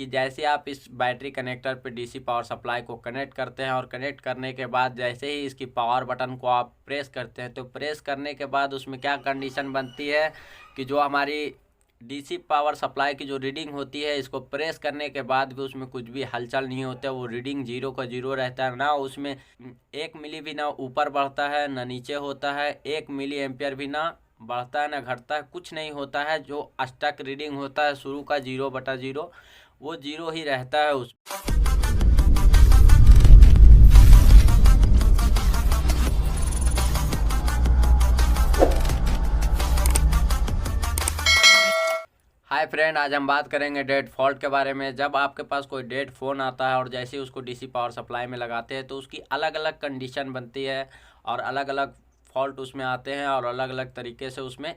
कि जैसे आप इस बैटरी कनेक्टर पे डीसी पावर सप्लाई को कनेक्ट करते हैं और कनेक्ट करने के बाद जैसे ही इसकी पावर बटन को आप प्रेस करते हैं तो प्रेस करने के बाद उसमें क्या कंडीशन बनती है कि जो हमारी डीसी पावर सप्लाई की जो रीडिंग होती है, इसको प्रेस करने के बाद भी उसमें कुछ भी हलचल नहीं होता है। वो रीडिंग 0 का 0 रहता है, ना उसमें 1 मिली भी ना ऊपर बढ़ता है ना नीचे होता है, 1 मिली एम्पियर भी ना बढ़ता है ना घटता है, कुछ नहीं होता है। जो स्टक रीडिंग होता है शुरू का 0/0 वो 0 ही रहता है उस। हाय फ्रेंड, आज हम बात करेंगे डेड फॉल्ट के बारे में। जब आपके पास कोई डेड फ़ोन आता है और जैसे ही उसको डीसी पावर सप्लाई में लगाते हैं तो उसकी अलग अलग कंडीशन बनती है और अलग अलग फॉल्ट उसमें आते हैं और अलग अलग तरीके से उसमें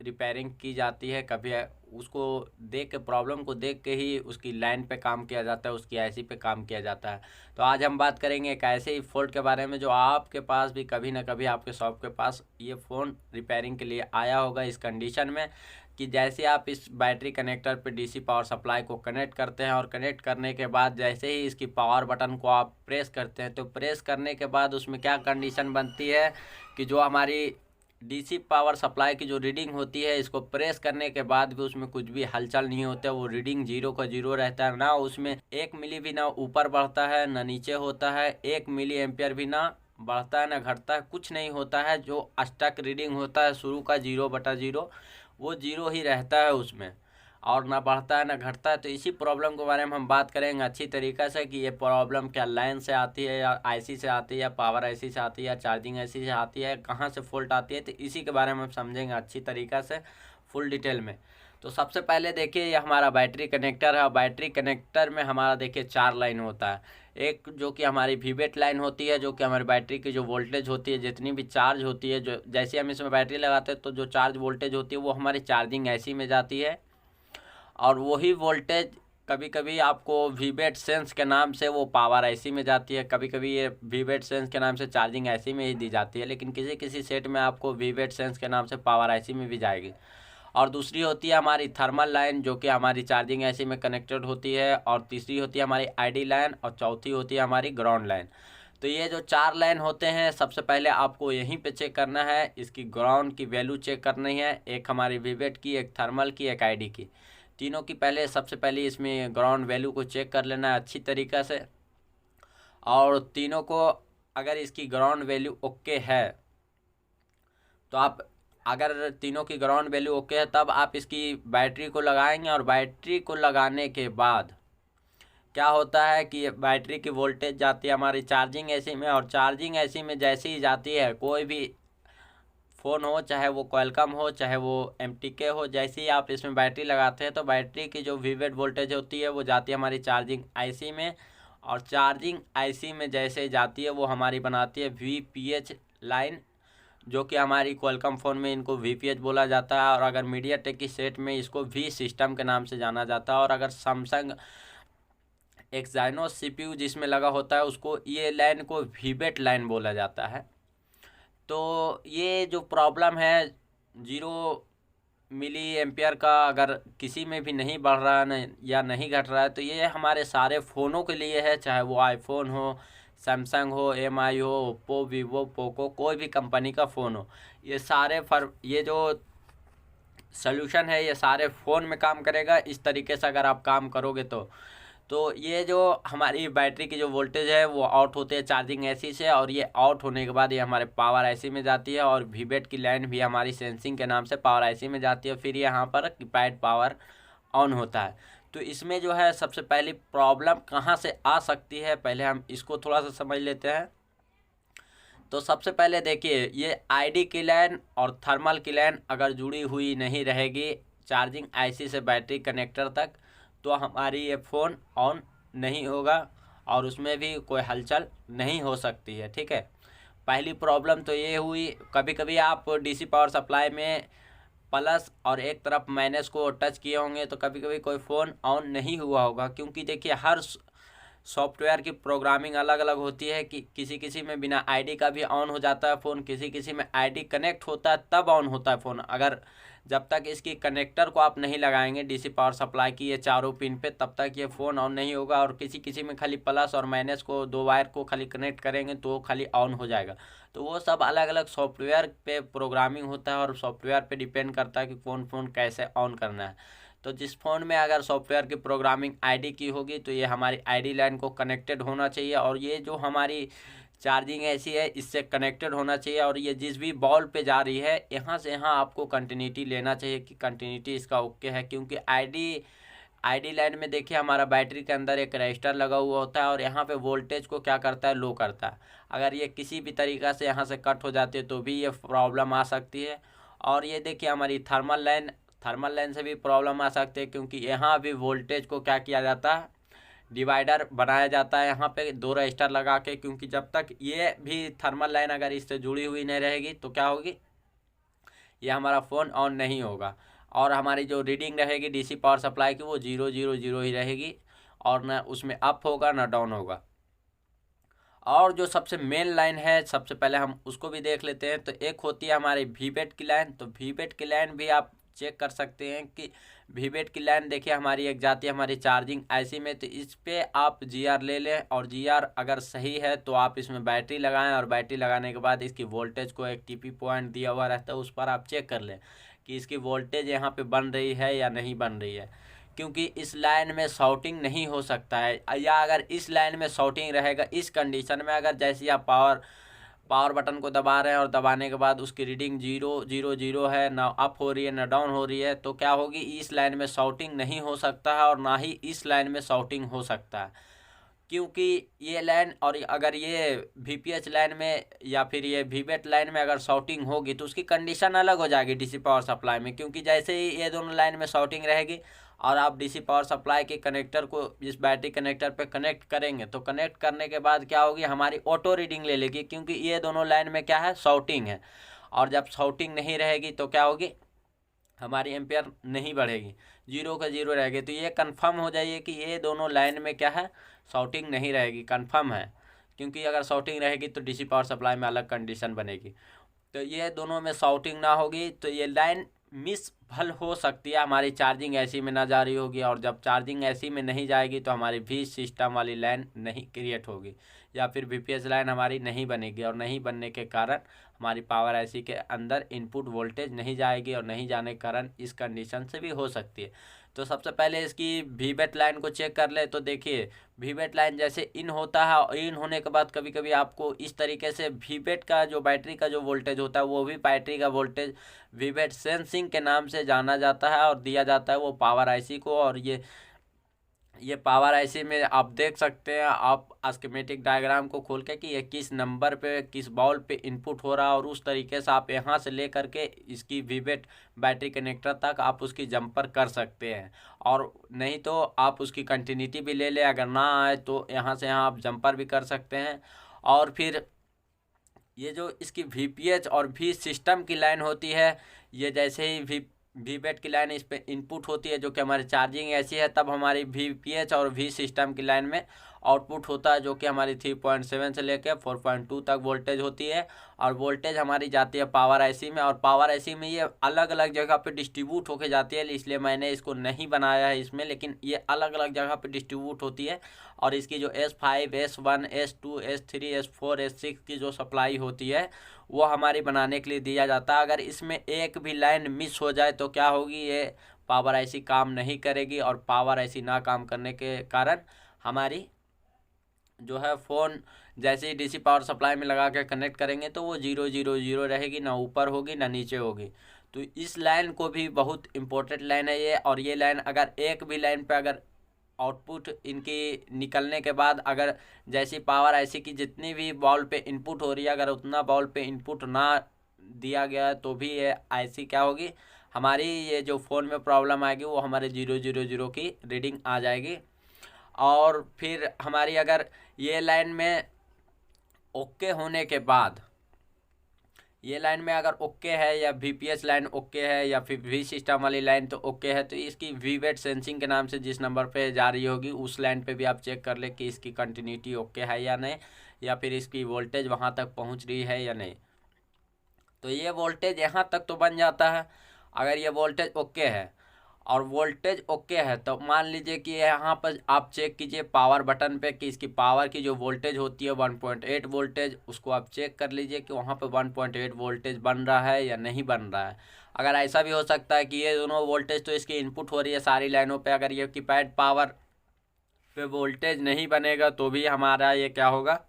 रिपेयरिंग की जाती है। कभी उसको देख के, प्रॉब्लम को देख के ही उसकी लाइन पे काम किया जाता है, उसकी आईसी पे काम किया जाता है। तो आज हम बात करेंगे एक ऐसे ही फॉल्ट के बारे में जो आपके पास भी कभी ना कभी आपके शॉप के पास ये फ़ोन रिपेयरिंग के लिए आया होगा इस कंडीशन में कि जैसे आप इस बैटरी कनेक्टर पे डीसी पावर सप्लाई को कनेक्ट करते हैं और कनेक्ट करने के बाद जैसे ही इसकी पावर बटन को आप प्रेस करते हैं तो प्रेस करने के बाद उसमें क्या कंडीशन बनती है कि जो हमारी डीसी पावर सप्लाई की जो रीडिंग होती है, इसको प्रेस करने के बाद भी उसमें कुछ भी हलचल नहीं होता है। वो रीडिंग 0 का 0 रहता है, ना उसमें 1 मिली भी ना ऊपर बढ़ता है ना नीचे होता है, 1 मिली एम्पियर भी ना बढ़ता है ना घटता है, कुछ नहीं होता है। जो स्टक रीडिंग होता है शुरू का 0/0 वो 0 ही रहता है उसमें, और ना बढ़ता है ना घटता है। तो इसी प्रॉब्लम के बारे में हम बात करेंगे अच्छी तरीक़े से कि ये प्रॉब्लम क्या लाइन से आती है या आईसी से आती है या पावर आईसी से आती है या चार्जिंग आईसी से आती है, कहाँ से फॉल्ट आती है। तो इसी के बारे में हम समझेंगे अच्छी तरीक़े से फुल डिटेल में। तो सबसे पहले देखिए, ये हमारा बैटरी कनेक्टर है। बैटरी कनेक्टर में हमारा देखिए 4 लाइन होता है। एक जो कि हमारी वीवेट लाइन होती है, जो कि हमारी बैटरी की जो वोल्टेज होती है, जितनी भी चार्ज होती है, जो जैसे हम इसमें बैटरी लगाते हैं तो जो चार्ज वोल्टेज होती है वो हमारी चार्जिंग आईसी में जाती है। और वही वोल्टेज कभी कभी आपको वीवेट सेंस के नाम से वो पावर आईसी में जाती है, कभी कभी ये वीवेट सेंस के नाम से चार्जिंग आईसी में ही दी जाती है, लेकिन किसी किसी सेट में आपको वीवेट सेंस के नाम से पावर आईसी में भी जाएगी। और दूसरी होती है हमारी थर्मल लाइन, जो कि हमारी चार्जिंग आईसी में कनेक्टेड होती है। और तीसरी होती है हमारी आईडी लाइन, और चौथी होती है हमारी ग्राउंड लाइन। तो ये जो 4 लाइन होते हैं, सबसे पहले आपको यहीं पे चेक करना है, इसकी ग्राउंड की वैल्यू चेक करनी है। एक हमारी वीवेट की, एक थर्मल की, एक आईडी की, तीनों की पहले सबसे पहले इसमें ग्राउंड वैल्यू को चेक कर लेना है अच्छी तरीक़े से। और तीनों को अगर इसकी ग्राउंड वैल्यू ओके है तो आप, अगर तीनों की ग्राउंड वैल्यू ओके है तब आप इसकी बैटरी को लगाएंगे। और बैटरी को लगाने के बाद क्या होता है कि ये बैटरी की वोल्टेज जाती है हमारी चार्जिंग एसी में, और चार्जिंग एसी में जैसे ही जाती है, कोई भी फ़ोन हो, चाहे वो क्वालकॉम हो चाहे वो एमटीके हो, जैसे ही आप इसमें बैटरी लगाते हैं तो बैटरी की जो वीवेट वोल्टेज होती है वो जाती है हमारी चार्जिंग आईसी में। और चार्जिंग आईसी में जैसे ही जाती है वो हमारी बनाती है वीपीएच लाइन, जो कि हमारी क्वालकॉम फ़ोन में इनको वीपीएच बोला जाता है। और अगर मीडियाटेक की सेट में इसको वी सिस्टम के नाम से जाना जाता है। और अगर सैमसंग एक्साइनोस सीपीयू जिसमें लगा होता है उसको, ये लाइन को वीवेट लाइन बोला जाता है। तो ये जो प्रॉब्लम है 0 मिली एम्पियर का, अगर किसी में भी नहीं बढ़ रहा है या नहीं घट रहा है, तो ये हमारे सारे फ़ोनों के लिए है, चाहे वो आईफोन हो, सैमसंग हो, एमआई हो, ओप्पो, वीवो, पोको, कोई भी कंपनी का फ़ोन हो। ये सारे ये जो सॉल्यूशन है ये सारे फ़ोन में काम करेगा। इस तरीके से अगर आप काम करोगे तो ये जो हमारी बैटरी की जो वोल्टेज है वो आउट होते हैं चार्जिंग एसी से, और ये आउट होने के बाद ये हमारे पावर आईसी में जाती है। और वीवेट की लाइन भी हमारी सेंसिंग के नाम से पावर आईसी में जाती है। फिर यहाँ पर कीपैड पावर ऑन होता है। तो इसमें जो है सबसे पहली प्रॉब्लम कहाँ से आ सकती है, पहले हम इसको थोड़ा सा समझ लेते हैं। तो सबसे पहले देखिए, ये आईडी की लाइन और थर्मल की लाइन अगर जुड़ी हुई नहीं रहेगी चार्जिंग आईसी से बैटरी कनेक्टर तक, तो हमारी ये फ़ोन ऑन नहीं होगा और उसमें भी कोई हलचल नहीं हो सकती है। ठीक है, पहली प्रॉब्लम तो ये हुई। कभी कभी आप डीसी पावर सप्लाई में प्लस और एक तरफ माइनस को टच किए होंगे तो कभी कभी कोई फ़ोन ऑन नहीं हुआ होगा, क्योंकि देखिए हर सॉफ्टवेयर की प्रोग्रामिंग अलग अलग होती है कि किसी किसी में बिना आईडी का भी ऑन हो जाता है फ़ोन, किसी किसी में आईडी कनेक्ट होता है तब ऑन होता है फ़ोन। अगर जब तक इसकी कनेक्टर को आप नहीं लगाएंगे डीसी पावर सप्लाई की ये चारों पिन पे, तब तक ये फ़ोन ऑन नहीं होगा। और किसी किसी में खाली प्लस और माइनस को, दो वायर को खाली कनेक्ट करेंगे तो खाली ऑन हो जाएगा। तो वो सब अलग अलग सॉफ्टवेयर पे प्रोग्रामिंग होता है और सॉफ्टवेयर पे डिपेंड करता है कि कौन फ़ोन कैसे ऑन करना है। तो जिस फ़ोन में अगर सॉफ्टवेयर की प्रोग्रामिंग आईडी की होगी तो ये हमारी आईडी लाइन को कनेक्टेड होना चाहिए, और ये जो हमारी चार्जिंग ऐसी है इससे कनेक्टेड होना चाहिए। और ये जिस भी बॉल पे जा रही है यहाँ से यहाँ आपको कंटिन्यूटी लेना चाहिए कि कंटिन्यूटी इसका ओके है, क्योंकि आईडी लाइन में देखिए हमारा बैटरी के अंदर एक रजिस्टर लगा हुआ होता है और यहाँ पे वोल्टेज को क्या करता है, लो करता है। अगर ये किसी भी तरीक़ा से यहाँ से कट हो जाती है तो भी ये प्रॉब्लम आ सकती है। और ये देखिए हमारी थर्मल लाइन से भी प्रॉब्लम आ सकती है, क्योंकि यहाँ भी वोल्टेज को क्या किया जाता है, डिवाइडर बनाया जाता है यहाँ पे दो रजिस्टर लगा के, क्योंकि जब तक ये भी थर्मल लाइन अगर इससे जुड़ी हुई नहीं रहेगी तो क्या होगी, ये हमारा फ़ोन ऑन नहीं होगा। और हमारी जो रीडिंग रहेगी डीसी पावर सप्लाई की वो 000 ही रहेगी, और ना उसमें अप होगा ना डाउन होगा। और जो सबसे मेन लाइन है सबसे पहले हम उसको भी देख लेते हैं। तो एक होती है हमारी वीबेट की लाइन। तो वीबेट की लाइन भी आप चेक कर सकते हैं कि वीबेट की लाइन देखिए हमारी एक जाती है हमारी चार्जिंग आईसी में। तो इस पे आप जीआर ले लें, और जीआर अगर सही है तो आप इसमें बैटरी लगाएं, और बैटरी लगाने के बाद इसकी वोल्टेज को एक टीपी पॉइंट दिया हुआ रहता है उस पर आप चेक कर लें कि इसकी वोल्टेज यहाँ पे बन रही है या नहीं बन रही है, क्योंकि इस लाइन में शॉर्टिंग नहीं हो सकता है। या अगर इस लाइन में शॉर्टिंग रहेगा इस कंडीशन में, अगर जैसे आप पावर बटन को दबा रहे हैं और दबाने के बाद उसकी रीडिंग 000 है, ना अप हो रही है ना डाउन हो रही है, तो क्या होगी, इस लाइन में शॉर्टिंग नहीं हो सकता है और ना ही इस लाइन में शॉर्टिंग हो सकता है। क्योंकि ये लाइन और अगर ये वीपीएच लाइन में या फिर ये वीबेट लाइन में अगर शॉर्टिंग होगी तो उसकी कंडीशन अलग हो जाएगी डीसी पावर सप्लाई में, क्योंकि जैसे ही ये दोनों लाइन में शॉर्टिंग रहेगी और आप डीसी पावर सप्लाई के कनेक्टर को इस बैटरी कनेक्टर पे कनेक्ट करेंगे, तो कनेक्ट करने के बाद क्या होगी, हमारी ऑटो रीडिंग ले लेगी, क्योंकि ये दोनों लाइन में क्या है, शॉर्टिंग है। और जब शॉर्टिंग नहीं रहेगी तो क्या होगी, हमारी एम्पेयर नहीं बढ़ेगी, 0 रहेगी। तो ये कंफर्म हो जाइए कि ये दोनों लाइन में क्या है, शॉर्टिंग नहीं रहेगी, कंफर्म है। क्योंकि अगर शॉर्टिंग रहेगी तो डीसी पावर सप्लाई में अलग कंडीशन बनेगी। तो ये दोनों में शॉर्टिंग ना होगी तो ये लाइन मिस भल हो सकती है, हमारी चार्जिंग ऐसी में ना जा रही होगी। और जब चार्जिंग ऐसी में नहीं जाएगी तो हमारी भी सिस्टम वाली लाइन नहीं क्रिएट होगी, या फिर वीपीएस लाइन हमारी नहीं बनेगी, और नहीं बनने के कारण हमारी पावर आईसी के अंदर इनपुट वोल्टेज नहीं जाएगी, और नहीं जाने के कारण इस कंडीशन से भी हो सकती है। तो सबसे पहले इसकी वीबेट लाइन को चेक कर ले। तो देखिए वीबेट लाइन जैसे इन होता है, और इन होने के बाद कभी कभी आपको इस तरीके से वीबेट का जो बैटरी का जो वोल्टेज होता है वो भी बैटरी का वोल्टेज वीबेट सेंसिंग के नाम से जाना जाता है और दिया जाता है वो पावर आईसी को। और ये पावर आईसी में आप देख सकते हैं आप स्कीमेटिक डायग्राम को खोल के कि ये किस नंबर पे किस बॉल पे इनपुट हो रहा है, और उस तरीके से आप यहाँ से ले करके इसकी वीबेट बैटरी कनेक्टर तक आप उसकी जंपर कर सकते हैं। और नहीं तो आप उसकी कंटिन्यूटी भी ले लें, अगर ना आए तो यहाँ से यहाँ आप जंपर भी कर सकते हैं। और फिर ये जो इसकी वीपीएच और वी सिस्टम की लाइन होती है, ये जैसे ही वीबेट की लाइन इस पे इनपुट होती है जो कि हमारी चार्जिंग ऐसी है, तब हमारी वीपीएच और वी सिस्टम की लाइन में आउटपुट होता है जो कि हमारी 3.7 से लेकर 4.2 तक वोल्टेज होती है। और वोल्टेज हमारी जाती है पावर आईसी में, और पावर आईसी में ये अलग अलग जगह पे डिस्ट्रीब्यूट होके जाती है, इसलिए मैंने इसको नहीं बनाया है इसमें, लेकिन ये अलग अलग जगह पे डिस्ट्रीब्यूट होती है। और इसकी जो S5 S1 S2 S3 S4 S6 की जो सप्लाई होती है वो हमारी बनाने के लिए दिया जाता है। अगर इसमें एक भी लाइन मिस हो जाए तो क्या होगी, ये पावर आईसी काम नहीं करेगी, और पावर आईसी ना काम करने के कारण हमारी जो है फ़ोन जैसे ही डीसी पावर सप्लाई में लगा के कनेक्ट करेंगे तो वो 000 रहेगी, ना ऊपर होगी ना नीचे होगी। तो इस लाइन को भी बहुत इम्पोर्टेंट लाइन है ये। और ये लाइन अगर एक भी लाइन पे अगर आउटपुट इनकी निकलने के बाद अगर जैसी पावर आईसी की जितनी भी बॉल पे इनपुट हो रही है, अगर उतना बॉल पे इनपुट ना दिया गया तो भी ये आईसी क्या होगी, हमारी ये जो फ़ोन में प्रॉब्लम आएगी वो हमारे 000 की रीडिंग आ जाएगी। और फिर हमारी अगर ये लाइन में ओके होने के बाद, ये लाइन में अगर ओके है या वीपीएस लाइन ओके है या फिर वी सिस्टम वाली लाइन तो ओके है, तो इसकी वीबेट सेंसिंग के नाम से जिस नंबर पे जा रही होगी उस लाइन पे भी आप चेक कर ले कि इसकी कंटिन्यूटी ओके है या नहीं, या फिर इसकी वोल्टेज वहाँ तक पहुँच रही है या नहीं। तो ये वोल्टेज यहाँ तक तो बन जाता है। अगर ये वोल्टेज ओके है और वोल्टेज ओके है तो मान लीजिए कि यहाँ पर आप चेक कीजिए पावर बटन पे कि इसकी पावर की जो वोल्टेज होती है 1.8 वोल्टेज, उसको आप चेक कर लीजिए कि वहाँ पे 1.8 वोल्टेज बन रहा है या नहीं बन रहा है। अगर ऐसा भी हो सकता है कि ये दोनों वोल्टेज तो इसकी इनपुट हो रही है सारी लाइनों पे, अगर ये कीपैड पावर पे वोल्टेज नहीं बनेगा तो भी हमारा ये क्या होगा,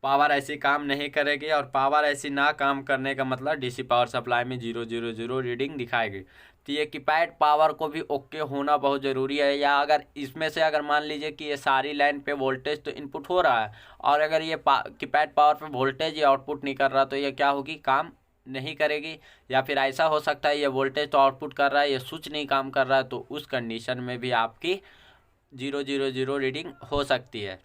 पावर ऐसी काम नहीं करेगी। और पावर ऐसी ना काम करने का मतलब डीसी पावर सप्लाई में 000 रीडिंग दिखाएगी। तो ये कीपैड पावर को भी ओके होना बहुत ज़रूरी है। या अगर इसमें से अगर मान लीजिए कि ये सारी लाइन पे वोल्टेज तो इनपुट हो रहा है और अगर ये कीपैड पावर पे वोल्टेज ये आउटपुट नहीं कर रहा तो ये क्या होगी, काम नहीं करेगी। या फिर ऐसा हो सकता है ये वोल्टेज तो आउटपुट कर रहा है, ये स्विच नहीं काम कर रहा है, तो उस कंडीशन में भी आपकी 000 रीडिंग हो सकती है।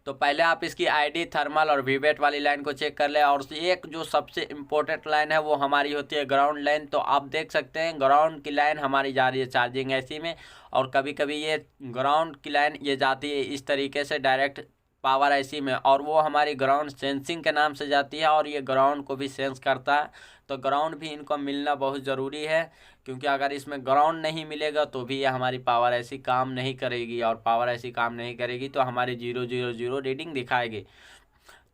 तो पहले आप इसकी आईडी, थर्मल और वीवेट वाली लाइन को चेक कर ले। और एक जो सबसे इम्पोर्टेंट लाइन है वो हमारी होती है ग्राउंड लाइन। तो आप देख सकते हैं ग्राउंड की लाइन हमारी जा रही है चार्जिंग ऐसी में, और कभी कभी ये ग्राउंड की लाइन ये जाती है इस तरीके से डायरेक्ट पावर ऐसी में, और वो हमारी ग्राउंड सेंसिंग के नाम से जाती है और ये ग्राउंड को भी सेंस करता है। तो ग्राउंड भी इनको मिलना बहुत ज़रूरी है, क्योंकि अगर इसमें ग्राउंड नहीं मिलेगा तो भी ये हमारी पावर ऐसी काम नहीं करेगी, और पावर ऐसी काम नहीं करेगी तो हमारी 000 रीडिंग दिखाएगी।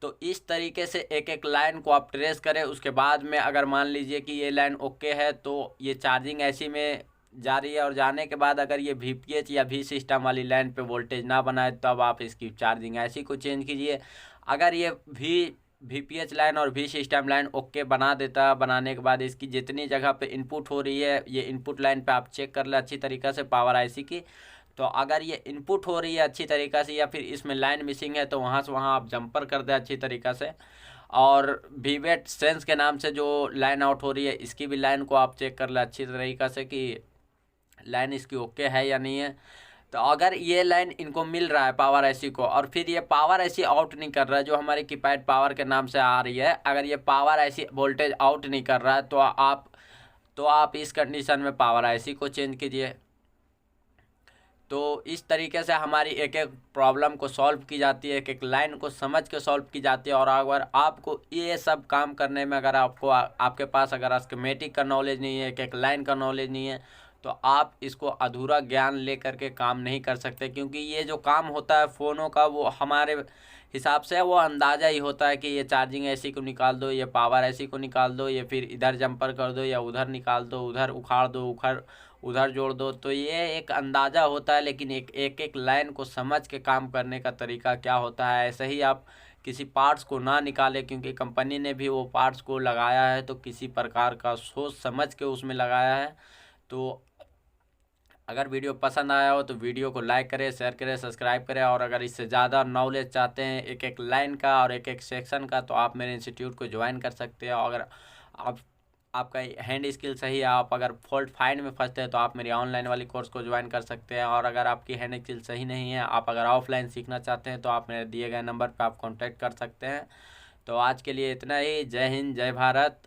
तो इस तरीके से एक एक लाइन को आप ट्रेस करें। उसके बाद में अगर मान लीजिए कि ये लाइन ओके है तो ये चार्जिंग ऐसी में जा रही है, और जाने के बाद अगर ये VPH या V सिस्टम वाली लाइन पे वोल्टेज ना बनाए तब आप इसकी चार्जिंग ऐसी को चेंज कीजिए। अगर ये VPH लाइन और V सिस्टम लाइन ओके बना देता, बनाने के बाद इसकी जितनी जगह पे इनपुट हो रही है ये इनपुट लाइन पे आप चेक कर ले अच्छी तरीक़े से पावर IC की। तो अगर ये इनपुट हो रही है अच्छी तरीक़ा से या फिर इसमें लाइन मिसिंग है तो वहाँ से वहाँ आप जंपर कर दें अच्छी तरीक़ा से। और वीवेट सेंस के नाम से जो लाइन आउट हो रही है इसकी भी लाइन को आप चेक कर ले अच्छी तरीक़ा से कि लाइन इसकी ओके है या नहीं है। तो अगर ये लाइन इनको मिल रहा है पावर IC को, और फिर ये पावर IC आउट नहीं कर रहा है जो हमारी कीपैड पावर के नाम से आ रही है, अगर ये पावर IC वोल्टेज आउट नहीं कर रहा है तो आप इस कंडीशन में पावर IC को चेंज कीजिए। तो इस तरीके से हमारी एक एक प्रॉब्लम को सॉल्व की जाती है, एक एक लाइन को समझ के सॉल्व की जाती है। और अगर आपको ये सब काम करने में अगर आपके पास अगर स्कीमेटिक का नॉलेज नहीं है, एक एक लाइन का नॉलेज नहीं है, तो आप इसको अधूरा ज्ञान ले करके काम नहीं कर सकते। क्योंकि ये जो काम होता है फ़ोनों का वो हमारे हिसाब से वो अंदाज़ा ही होता है कि ये चार्जिंग ऐसी को निकाल दो, ये पावर ऐसी को निकाल दो, ये फिर इधर जंपर कर दो या उधर निकाल दो, उधर उखाड़ दो, उधर जोड़ दो। तो ये एक अंदाज़ा होता है, लेकिन एक लाइन को समझ के काम करने का तरीका क्या होता है। ऐसे ही आप किसी पार्ट्स को ना निकालें, क्योंकि कंपनी ने भी वो पार्ट्स को लगाया है तो किसी प्रकार का सोच समझ के उसमें लगाया है। तो अगर वीडियो पसंद आया हो तो वीडियो को लाइक करें, शेयर करें, सब्सक्राइब करें। और अगर इससे ज़्यादा नॉलेज चाहते हैं एक एक लाइन का और एक एक सेक्शन का, तो आप मेरे इंस्टीट्यूट को ज्वाइन कर सकते हैं। अगर आपका हैंड स्किल सही है, आप अगर फॉल्ट फाइंड में फंसते हैं तो आप मेरी ऑनलाइन वाली कोर्स को ज्वाइन कर सकते हैं। और अगर आपकी हैंड स्किल सही नहीं है, आप अगर ऑफलाइन सीखना चाहते हैं तो आप मेरे दिए गए नंबर पर आप कॉन्टैक्ट कर सकते हैं। तो आज के लिए इतना ही। जय हिंद, जय भारत।